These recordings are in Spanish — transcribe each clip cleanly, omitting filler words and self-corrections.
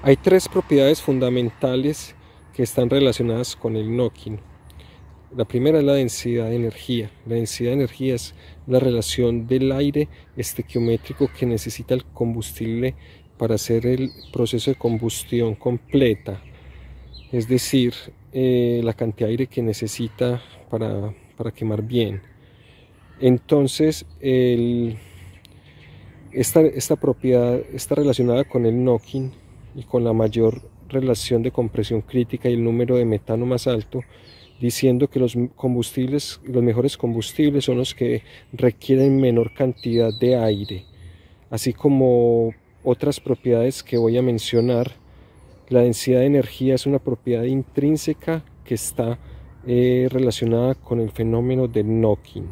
Hay tres propiedades fundamentales que están relacionadas con el knocking. La primera es la densidad de energía. La densidad de energía es la relación del aire estequiométrico que necesita el combustible para hacer el proceso de combustión completa, es decir, la cantidad de aire que necesita para quemar bien. Entonces, esta propiedad está relacionada con el knocking y con la mayor relación de compresión crítica y el número de metano más alto, diciendo que los mejores combustibles son los que requieren menor cantidad de aire, así como otras propiedades que voy a mencionar. La densidad de energía es una propiedad intrínseca que está relacionada con el fenómeno del knocking.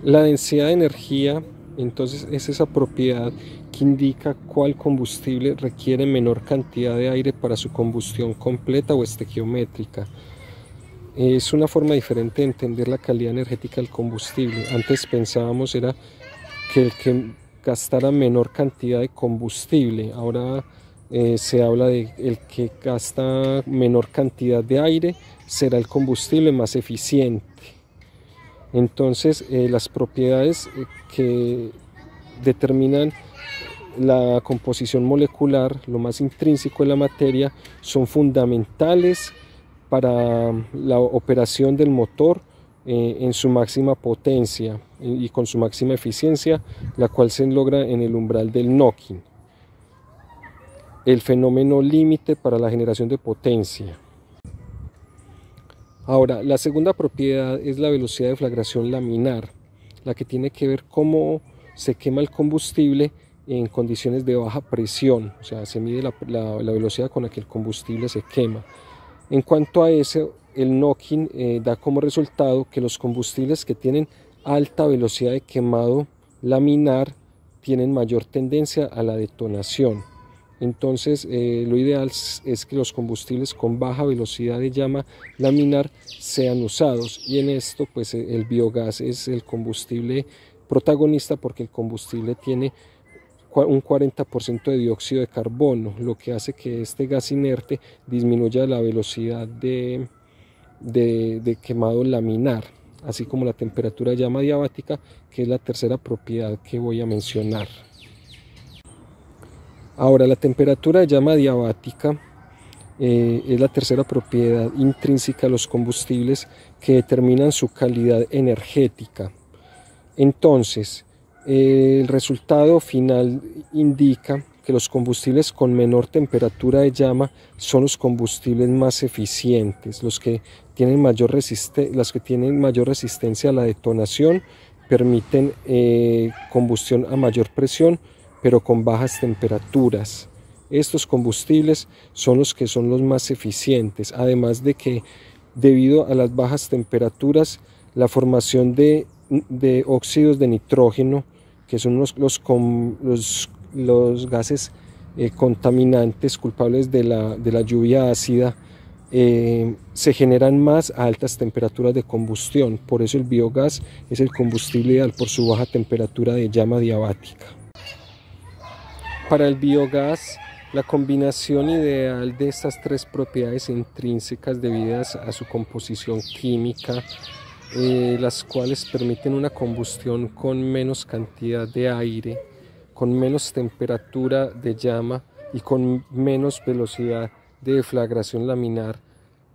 La densidad de energía, entonces, es esa propiedad que indica cuál combustible requiere menor cantidad de aire para su combustión completa o estequiométrica. Es una forma diferente de entender la calidad energética del combustible. Antes pensábamos era que el que gastara menor cantidad de combustible, ahora se habla de el que gasta menor cantidad de aire será el combustible más eficiente. Entonces, las propiedades que determinan la composición molecular, lo más intrínseco de la materia, son fundamentales para la operación del motor en su máxima potencia y con su máxima eficiencia, la cual se logra en el umbral del knocking, el fenómeno límite para la generación de potencia. Ahora, la segunda propiedad es la velocidad de deflagración laminar, la que tiene que ver cómo se quema el combustible en condiciones de baja presión, o sea, se mide la velocidad con la que el combustible se quema. En cuanto a eso, el knocking da como resultado que los combustibles que tienen alta velocidad de quemado laminar tienen mayor tendencia a la detonación. Entonces, lo ideal es que los combustibles con baja velocidad de llama laminar sean usados, y en esto pues el biogás es el combustible protagonista, porque el combustible tiene un 40% de dióxido de carbono, lo que hace que este gas inerte disminuya la velocidad de quemado laminar, así como la temperatura de llama diabática, que es la tercera propiedad que voy a mencionar. Ahora, la temperatura de llama diabática es la tercera propiedad intrínseca a los combustibles que determinan su calidad energética. Entonces, el resultado final indica que los combustibles con menor temperatura de llama son los combustibles más eficientes, los que tienen mayor resistencia a la detonación, permiten combustión a mayor presión, pero con bajas temperaturas. Estos combustibles son los que son los más eficientes, además de que debido a las bajas temperaturas, la formación de óxidos de nitrógeno, que son los gases contaminantes culpables de la lluvia ácida, se generan más a altas temperaturas de combustión. Por eso el biogás es el combustible ideal por su baja temperatura de llama diabática. Para el biogás, la combinación ideal de estas tres propiedades intrínsecas debidas a su composición química, las cuales permiten una combustión con menos cantidad de aire, con menos temperatura de llama y con menos velocidad de deflagración laminar.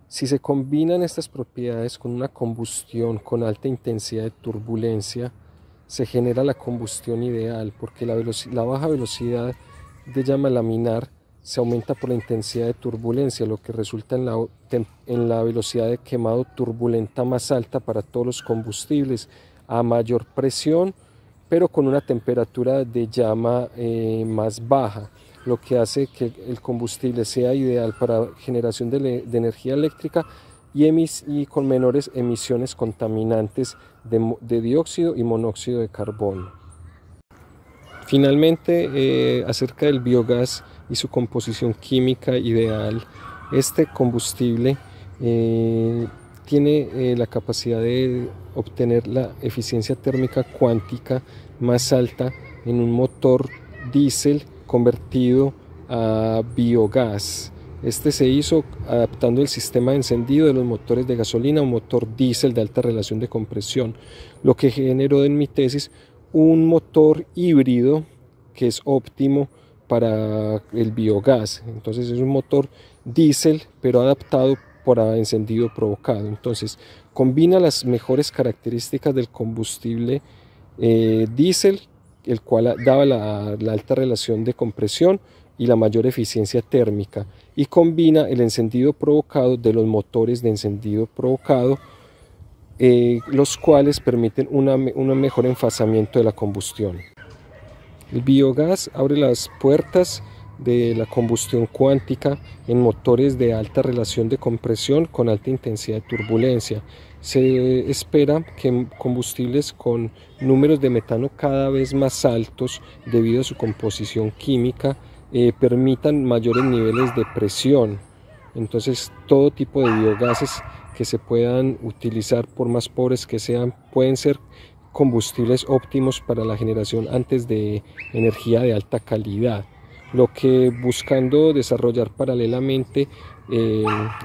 Si se combinan estas propiedades con una combustión con alta intensidad de turbulencia, se genera la combustión ideal, porque la baja velocidad de llama laminar se aumenta por la intensidad de turbulencia, lo que resulta en la velocidad de quemado turbulenta más alta para todos los combustibles a mayor presión, pero con una temperatura de llama más baja, lo que hace que el combustible sea ideal para generación de energía eléctrica y con menores emisiones contaminantes de dióxido y monóxido de carbono. Finalmente, acerca del biogás y su composición química ideal, este combustible tiene la capacidad de obtener la eficiencia térmica cuántica más alta en un motor diésel convertido a biogás. Este se hizo adaptando el sistema de encendido de los motores de gasolina a un motor diésel de alta relación de compresión, lo que generó en mi tesis un motor híbrido que es óptimo para el biogás. Entonces es un motor diésel pero adaptado para encendido provocado. Entonces combina las mejores características del combustible diésel, el cual daba la alta relación de compresión y la mayor eficiencia térmica, y combina el encendido provocado de los motores de encendido provocado, los cuales permiten un mejor enfasamiento de la combustión. El biogás abre las puertas de la combustión cuántica en motores de alta relación de compresión con alta intensidad de turbulencia. Se espera que combustibles con números de metano cada vez más altos debido a su composición química permitan mayores niveles de presión. Entonces todo tipo de biogases que se puedan utilizar, por más pobres que sean, pueden ser combustibles óptimos para la generación antes de energía de alta calidad, lo que buscando desarrollar paralelamente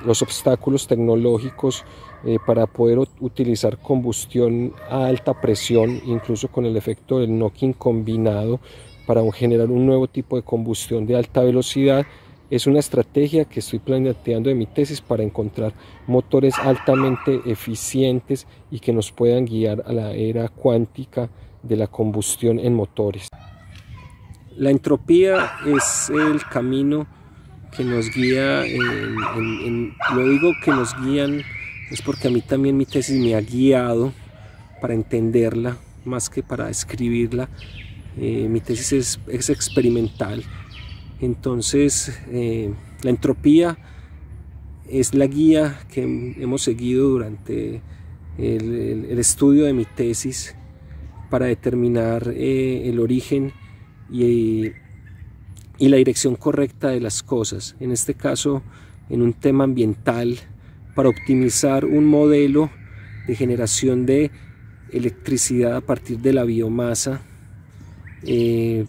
los obstáculos tecnológicos para poder utilizar combustión a alta presión, incluso con el efecto del knocking combinado, para generar un nuevo tipo de combustión de alta velocidad. Es una estrategia que estoy planteando en mi tesis para encontrar motores altamente eficientes y que nos puedan guiar a la era cuántica de la combustión en motores. La entropía es el camino que nos guía, lo digo que nos guían, es porque a mí también mi tesis me ha guiado para entenderla, más que para escribirla. Mi tesis es experimental, entonces la entropía es la guía que hemos seguido durante el estudio de mi tesis para determinar el origen y la dirección correcta de las cosas, en este caso en un tema ambiental, para optimizar un modelo de generación de electricidad a partir de la biomasa,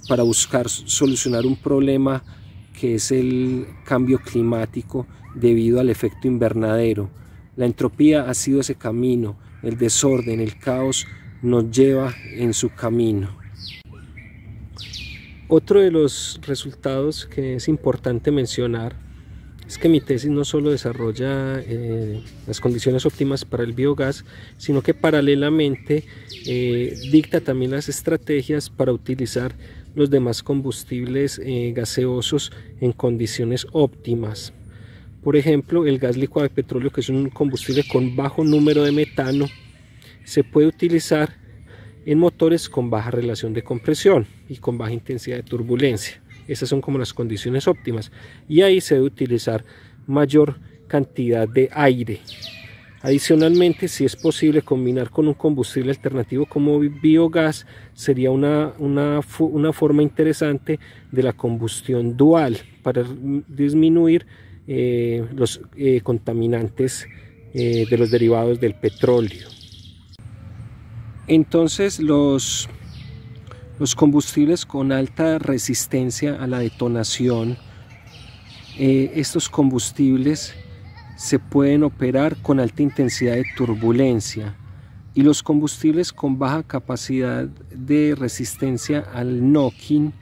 para buscar solucionar un problema que es el cambio climático debido al efecto invernadero. La entropía ha sido ese camino, el desorden, el caos nos lleva en su camino. Otro de los resultados que es importante mencionar es que mi tesis no solo desarrolla las condiciones óptimas para el biogás, sino que paralelamente dicta también las estrategias para utilizar los demás combustibles gaseosos en condiciones óptimas. Por ejemplo, el gas licuado de petróleo, que es un combustible con bajo número de metano, se puede utilizar en motores con baja relación de compresión y con baja intensidad de turbulencia. Esas son como las condiciones óptimas, y ahí se debe utilizar mayor cantidad de aire. Adicionalmente, si es posible combinar con un combustible alternativo como biogás, sería una forma interesante de la combustión dual para disminuir los contaminantes de los derivados del petróleo. Entonces los combustibles con alta resistencia a la detonación, estos combustibles se pueden operar con alta intensidad de turbulencia, y los combustibles con baja capacidad de resistencia al knocking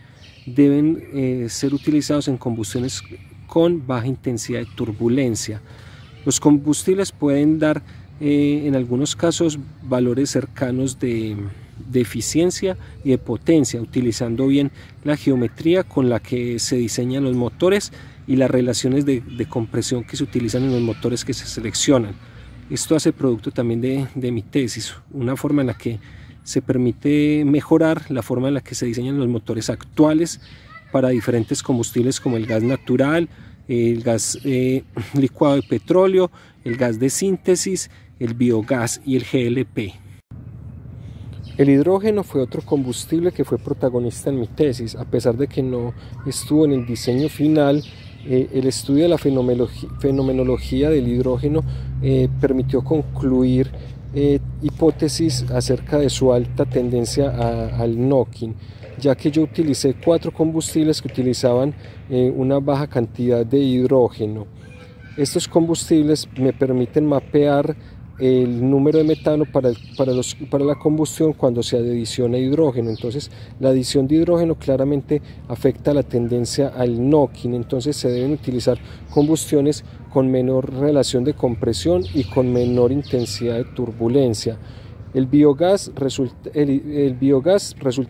deben ser utilizados en combustiones con baja intensidad de turbulencia. Los combustibles pueden dar en algunos casos valores cercanos de eficiencia y de potencia, utilizando bien la geometría con la que se diseñan los motores y las relaciones de compresión que se utilizan en los motores que se seleccionan. Esto hace producto también de mi tesis, una forma en la que se permite mejorar la forma en la que se diseñan los motores actuales para diferentes combustibles como el gas natural, el gas licuado de petróleo, el gas de síntesis, el biogás y el GLP. El hidrógeno fue otro combustible que fue protagonista en mi tesis, a pesar de que no estuvo en el diseño final. El estudio de la fenomenología del hidrógeno permitió concluir hipótesis acerca de su alta tendencia al knocking. ya que yo utilicé 4 combustibles que utilizaban una baja cantidad de hidrógeno. Estos combustibles me permiten mapear el número de metano para la combustión cuando se adiciona hidrógeno. Entonces la adición de hidrógeno claramente afecta la tendencia al knocking, entonces se deben utilizar combustiones con menor relación de compresión y con menor intensidad de turbulencia. El biogás resulta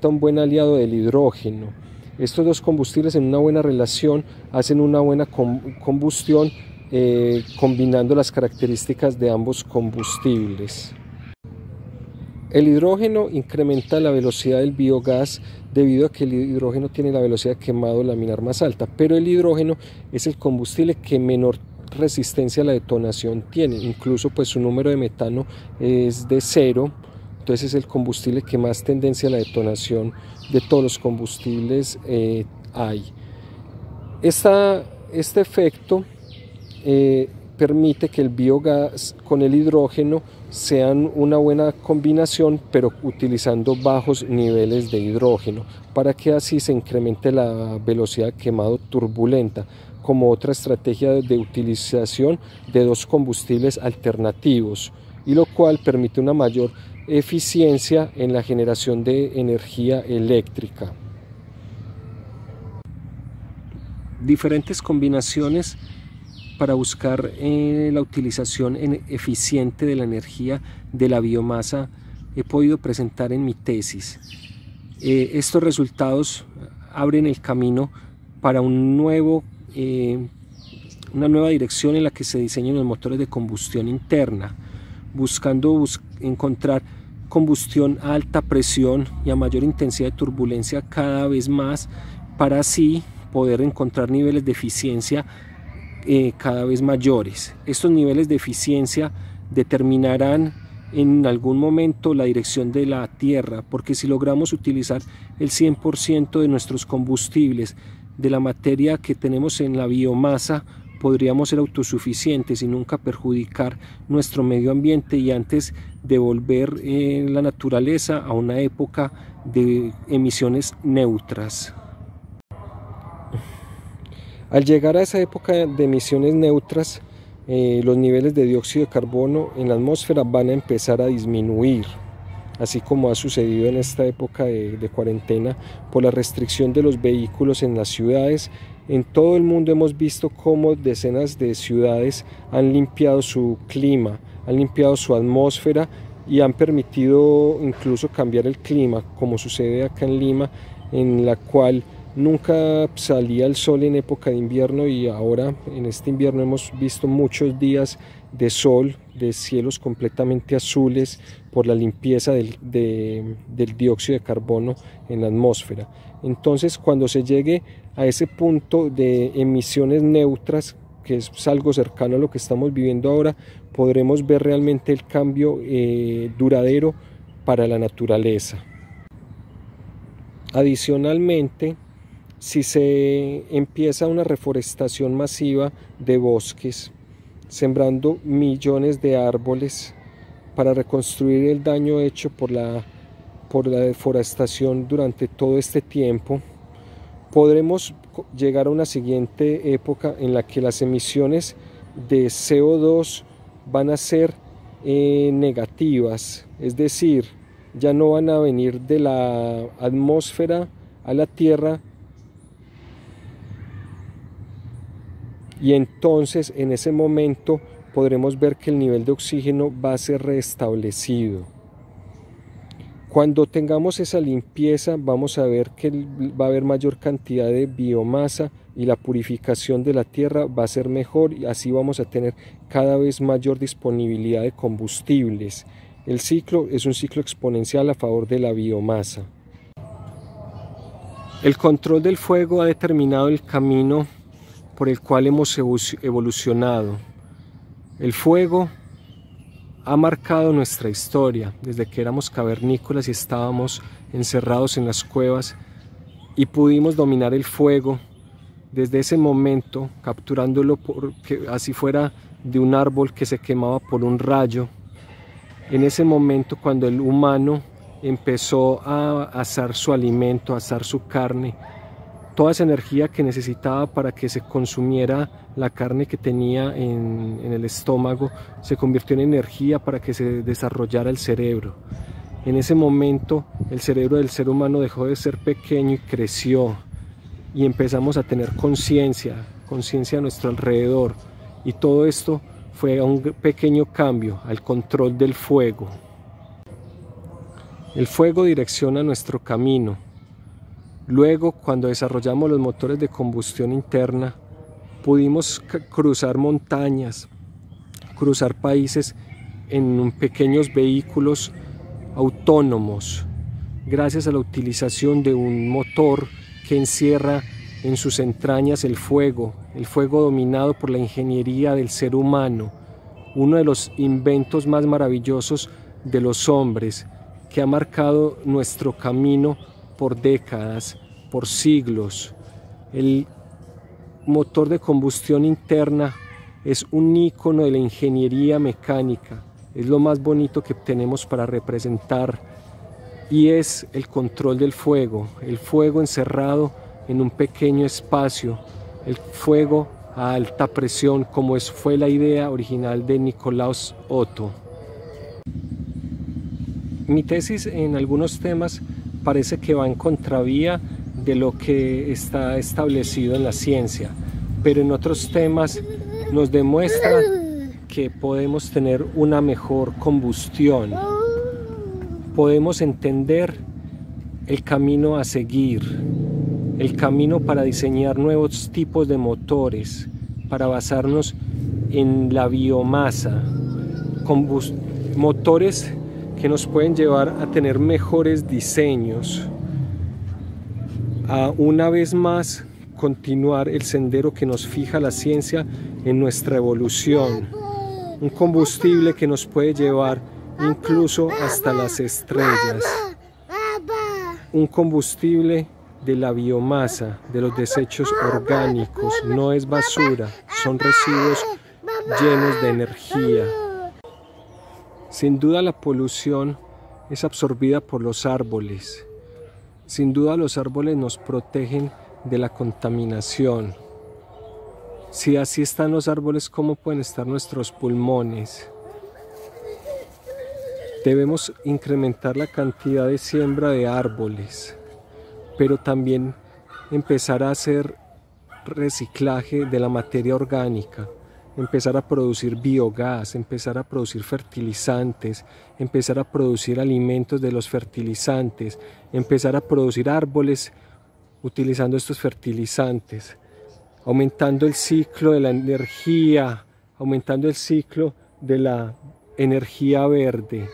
un buen aliado del hidrógeno. Estos dos combustibles en una buena relación hacen una buena combustión, combinando las características de ambos combustibles. El hidrógeno incrementa la velocidad del biogás debido a que el hidrógeno tiene la velocidad de quemado laminar más alta, pero el hidrógeno es el combustible que menor resistencia a la detonación tiene, incluso pues su número de metano es de 0, entonces es el combustible que más tendencia a la detonación de todos los combustibles hay. Este efecto permite que el biogás con el hidrógeno sean una buena combinación, pero utilizando bajos niveles de hidrógeno, para que así se incremente la velocidad de quemado turbulenta, como otra estrategia de utilización de dos combustibles alternativos, y lo cual permite una mayor eficiencia en la generación de energía eléctrica. Diferentes combinaciones para buscar la utilización eficiente de la energía de la biomasa he podido presentar en mi tesis. Estos resultados abren el camino para una nueva dirección en la que se diseñan los motores de combustión interna, buscando encontrar combustión a alta presión y a mayor intensidad de turbulencia cada vez más, para así poder encontrar niveles de eficiencia cada vez mayores. Estos niveles de eficiencia determinarán en algún momento la dirección de la Tierra, porque si logramos utilizar el 100% de nuestros combustibles, de la materia que tenemos en la biomasa, podríamos ser autosuficientes y nunca perjudicar nuestro medio ambiente, y antes de volver la naturaleza a una época de emisiones neutras. Al llegar a esa época de emisiones neutras, los niveles de dióxido de carbono en la atmósfera van a empezar a disminuir, así como ha sucedido en esta época de cuarentena por la restricción de los vehículos en las ciudades. En todo el mundo hemos visto cómo decenas de ciudades han limpiado su clima, han limpiado su atmósfera y han permitido incluso cambiar el clima, como sucede acá en Lima, en la cual nunca salía el sol en época de invierno, y ahora en este invierno hemos visto muchos días de sol, de cielos completamente azules por la limpieza del dióxido de carbono en la atmósfera. Entonces, cuando se llegue a ese punto de emisiones neutras, que es algo cercano a lo que estamos viviendo ahora, podremos ver realmente el cambio duradero para la naturaleza. Adicionalmente, si se empieza una reforestación masiva de bosques, sembrando millones de árboles para reconstruir el daño hecho por la deforestación durante todo este tiempo, podremos llegar a una siguiente época en la que las emisiones de CO2 van a ser negativas, es decir, ya no van a venir de la atmósfera a la Tierra, y entonces en ese momento podremos ver que el nivel de oxígeno va a ser restablecido. Cuando tengamos esa limpieza, vamos a ver que va a haber mayor cantidad de biomasa y la purificación de la tierra va a ser mejor, y así vamos a tener cada vez mayor disponibilidad de combustibles. El ciclo es un ciclo exponencial a favor de la biomasa. El control del fuego ha determinado el camino por el cual hemos evolucionado. El fuego ha marcado nuestra historia desde que éramos cavernícolas y estábamos encerrados en las cuevas, y pudimos dominar el fuego desde ese momento, capturándolo porque así fuera de un árbol que se quemaba por un rayo. En ese momento, cuando el humano empezó a asar su alimento, a asar su carne. Toda esa energía que necesitaba para que se consumiera la carne que tenía en el estómago se convirtió en energía para que se desarrollara el cerebro. En ese momento el cerebro del ser humano dejó de ser pequeño y creció, y empezamos a tener conciencia a nuestro alrededor, y todo esto fue un pequeño cambio al control del fuego. El fuego direcciona nuestro camino. Luego, cuando desarrollamos los motores de combustión interna, pudimos cruzar montañas, cruzar países en pequeños vehículos autónomos, gracias a la utilización de un motor que encierra en sus entrañas el fuego dominado por la ingeniería del ser humano, uno de los inventos más maravillosos de los hombres, que ha marcado nuestro camino por décadas, por siglos. El motor de combustión interna es un ícono de la ingeniería mecánica, es lo más bonito que tenemos para representar, y es el control del fuego, el fuego encerrado en un pequeño espacio, el fuego a alta presión, como fue la idea original de Nikolaus Otto. Mi tesis en algunos temas parece que va en contravía de lo que está establecido en la ciencia, pero en otros temas nos demuestra que podemos tener una mejor combustión, podemos entender el camino a seguir, el camino para diseñar nuevos tipos de motores, para basarnos en la biomasa, motores que nos pueden llevar a tener mejores diseños, a una vez más continuar el sendero que nos fija la ciencia en nuestra evolución, un combustible que nos puede llevar incluso hasta las estrellas, un combustible de la biomasa, de los desechos orgánicos, no es basura, son residuos llenos de energía. Sin duda la polución es absorbida por los árboles. Sin duda los árboles nos protegen de la contaminación. Si así están los árboles, ¿cómo pueden estar nuestros pulmones? Debemos incrementar la cantidad de siembra de árboles, pero también empezar a hacer reciclaje de la materia orgánica, empezar a producir biogás, empezar a producir fertilizantes, empezar a producir alimentos de los fertilizantes, empezar a producir árboles utilizando estos fertilizantes, aumentando el ciclo de la energía, aumentando el ciclo de la energía verde,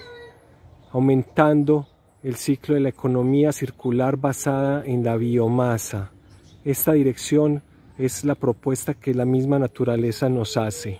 aumentando el ciclo de la economía circular basada en la biomasa. Esta dirección es la propuesta que la misma naturaleza nos hace.